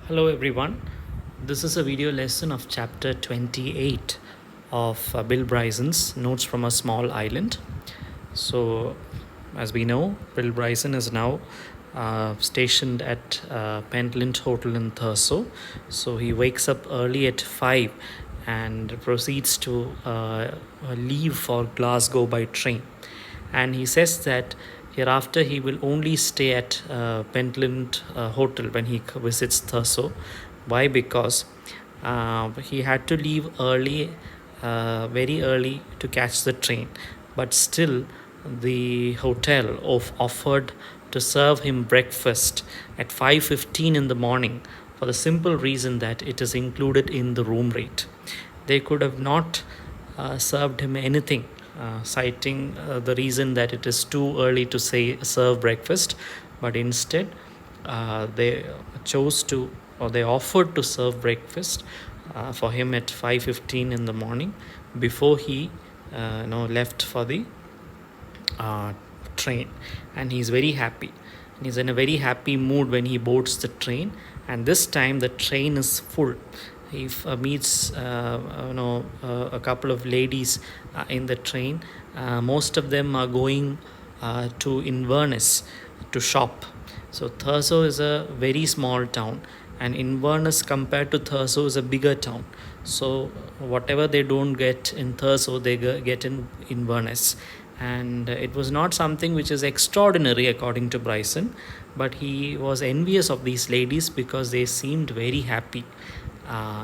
Hello everyone. This is a video lesson of chapter 28 of Bill Bryson's Notes from a Small Island. So, as we know, Bill Bryson is now stationed at Pentland Hotel in Thurso. So he wakes up early at 5 and proceeds to leave for Glasgow by train. And he says that hereafter he will only stay at Pentland Hotel when he visits Thurso. Why? Because he had to leave early, very early, to catch the train. But still, the hotel offered to serve him breakfast at 5:15 in the morning for the simple reason that it is included in the room rate. They could have not served him anything, citing the reason that it is too early to serve breakfast, but instead they chose to, or they offered to serve breakfast for him at 5:15 in the morning before he left for the uh, train. And he's very happy. He's in a very happy mood when he boards the train, and this time the train is full. He meets a couple of ladies in the train. Most of them are going to Inverness to shop. So Thurso is a very small town, and Inverness compared to Thurso is a bigger town. So whatever they don't get in Thurso, they get in Inverness. And it was not something which is extraordinary according to Bryson, but he was envious of these ladies because they seemed very happy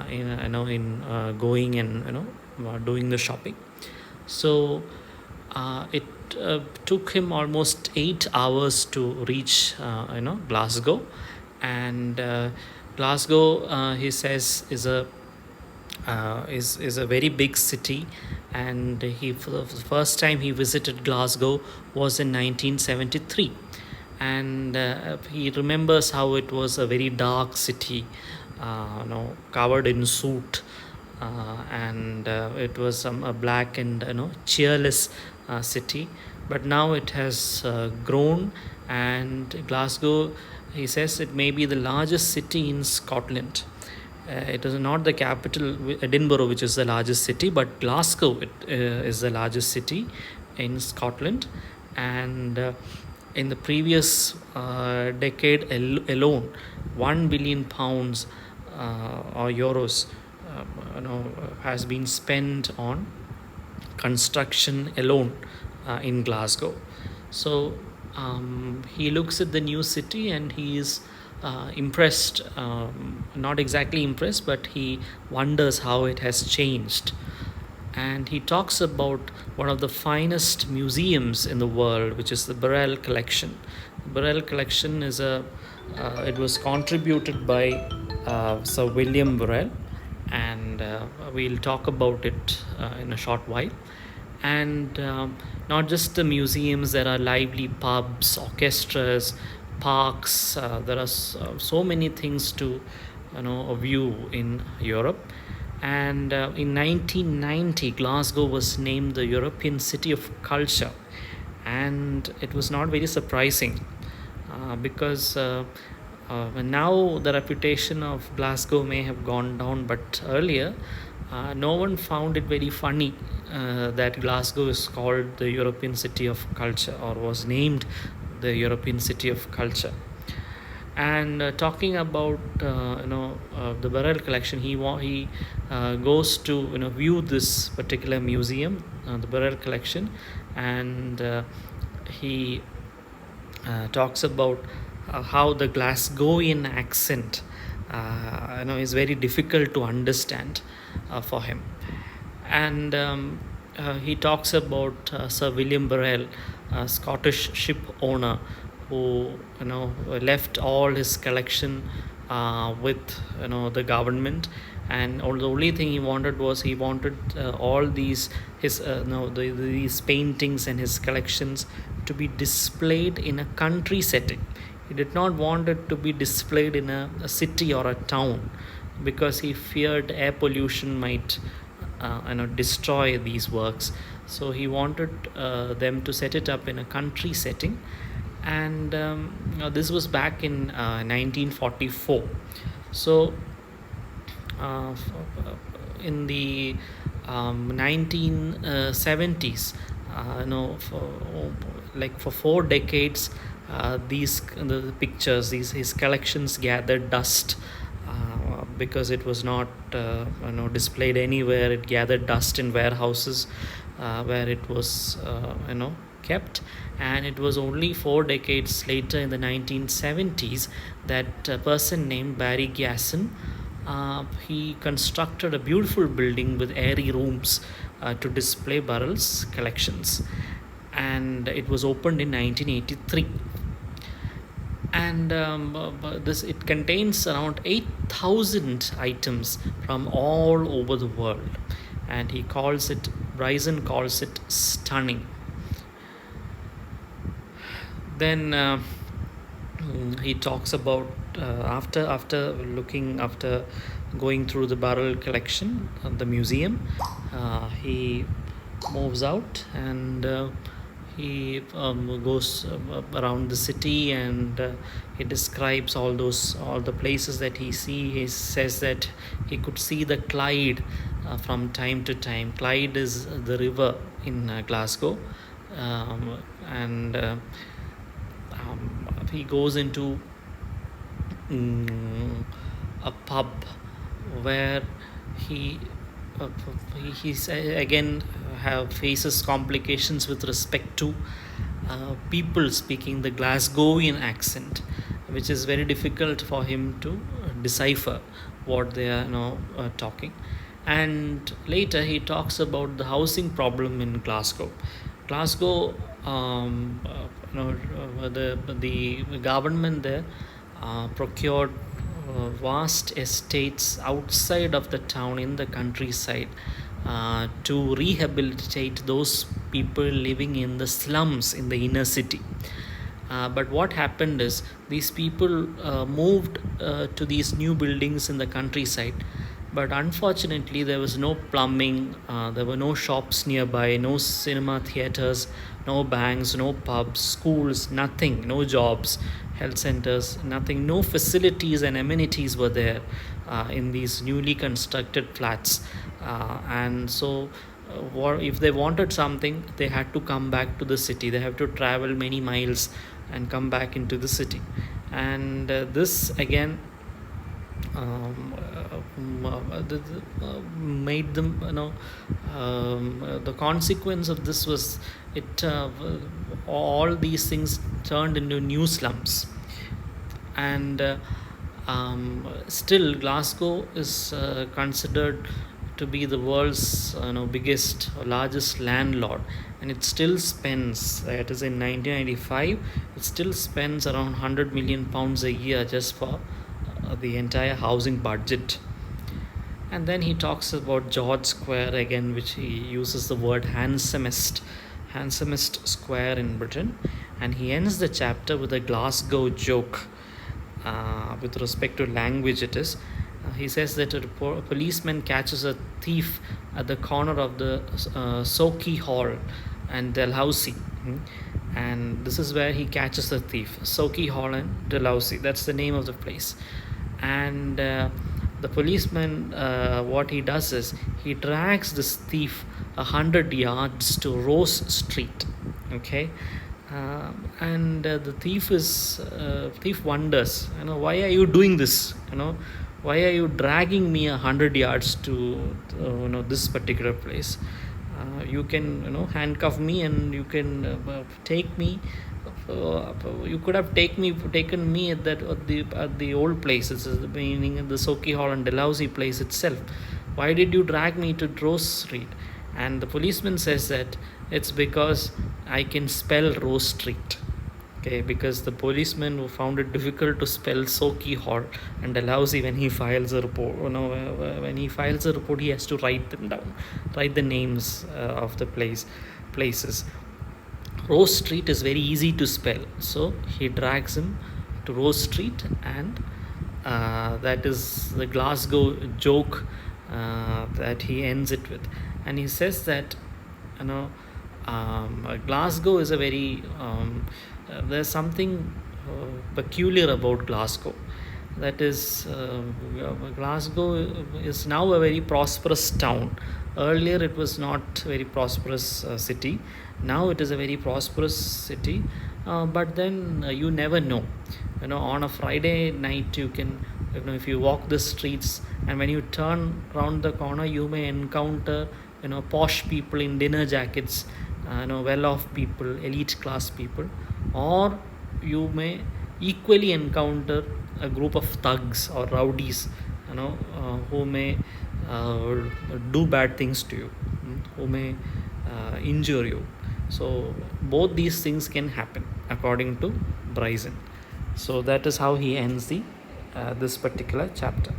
in going and doing the shopping. So it took him almost 8 hours to reach Glasgow. And Glasgow, he says, is a very big city, and he, for the first time he visited Glasgow was in 1973. And he remembers how it was a very dark city, covered in soot, and it was a black and cheerless city. But now it has grown, and Glasgow, he says, it may be the largest city in Scotland. It is not the capital, Edinburgh, which is the largest city, but Glasgow is the largest city in Scotland. And in the previous decade alone, £1 billion or euros has been spent on construction alone in Glasgow. So he looks at the new city and he is impressed, not exactly impressed, but he wonders how it has changed. And he talks about one of the finest museums in the world, which is the Burrell Collection. The Burrell Collection is it was contributed by Sir William Burrell, and we'll talk about it in a short while. And not just the museums, there are lively pubs, orchestras, parks. There are so many things to view in Europe. And in 1990, Glasgow was named the European City of Culture, and it was not very surprising because now the reputation of Glasgow may have gone down, but earlier no one found it very funny that Glasgow is called the European City of Culture, or was named the European City of Culture. And talking about the Burrell Collection, he goes to view this particular museum, the Burrell Collection, and he talks about how the Glasgowian accent is very difficult to understand for him. And he talks about Sir William Burrell, a Scottish ship owner who left all his collection with the government, and the only thing he wanted was all these these paintings and his collections to be displayed in a country setting. He did not want it to be displayed in a city or a town, because he feared air pollution might destroy these works. So he wanted them to set it up in a country setting. And this was back in 1944. So uh, in the 1970s, like for 4 decades, these the pictures, these his collections gathered dust, because it was not displayed anywhere. It gathered dust in warehouses, where it was kept. And it was only 4 decades later, in the 1970s, that a person named Barry Gasson, he constructed a beautiful building with airy rooms to display Burrell's collections, and it was opened in 1983. And this it contains around 8,000 items from all over the world, and he calls it Bryson calls it stunning. Then he talks about, after going through the barrel collection of the museum, he moves out, and he goes around the city, and he describes all the places that he see. He says that he could see the Clyde from time to time. Clyde is the river in Glasgow, and he goes into mm, a pub where he he's again have faces complications with respect to people speaking the Glasgowian accent, which is very difficult for him to decipher what they are talking. And later he talks about the housing problem in Glasgow. Glasgow, the government there procured vast estates outside of the town, in the countryside, to rehabilitate those people living in the slums in the inner city. But what happened is, these people moved to these new buildings in the countryside, but unfortunately there was no plumbing, there were no shops nearby, no cinema theaters, no banks, no pubs, schools, nothing, no jobs, health centers, nothing, no facilities and amenities were there in these newly constructed flats. And so if they wanted something, they had to come back to the city. They have to travel many miles and come back into the city. And this again made them, the consequence of this was, it all these things turned into new slums. And still Glasgow is considered to be the world's biggest or largest landlord, and it still spends, that is in 1995, it still spends around 100 million pounds a year just for the entire housing budget. And then he talks about George Square again, which he uses the word handsomest square in Britain. And he ends the chapter with a Glasgow joke, with respect to language it is. He says that a policeman catches a thief at the corner of the Socky Hall and Dalhousie. And this is where he catches the thief, Socky Hall and Dalhousie. That's the name of the place. And the policeman, what he does is, he drags this thief 100 yards to Rose Street. Okay. And the thief wonders, why are you doing this? Why are you dragging me 100 yards to this particular place? You can handcuff me, and you can take me. You could have taken me at the old places, meaning the Socky Hall and Dalhousie place itself. Why did you drag me to Rose Street? And the policeman says that it's because I can spell Rose Street. Okay, because the policeman who found it difficult to spell Socky Hall and Dalhousie, when he files a report, when he files a report, he has to write them down, write the names of the places. Rose Street is very easy to spell, so he drags him to Rose Street, and that is the Glasgow joke that he ends it with. And he says that Glasgow is a very there's something peculiar about Glasgow. That is, Glasgow is now a very prosperous town. Earlier, it was not very prosperous city. Now it is a very prosperous city. But then you never know. On a Friday night, you can, if you walk the streets, and when you turn around the corner, you may encounter, posh people in dinner jackets, well-off people, elite class people, or you may equally encounter a group of thugs or rowdies, who may uh, do bad things to you, who may injure you. So both these things can happen according to Bryson. So that is how he ends the this particular chapter.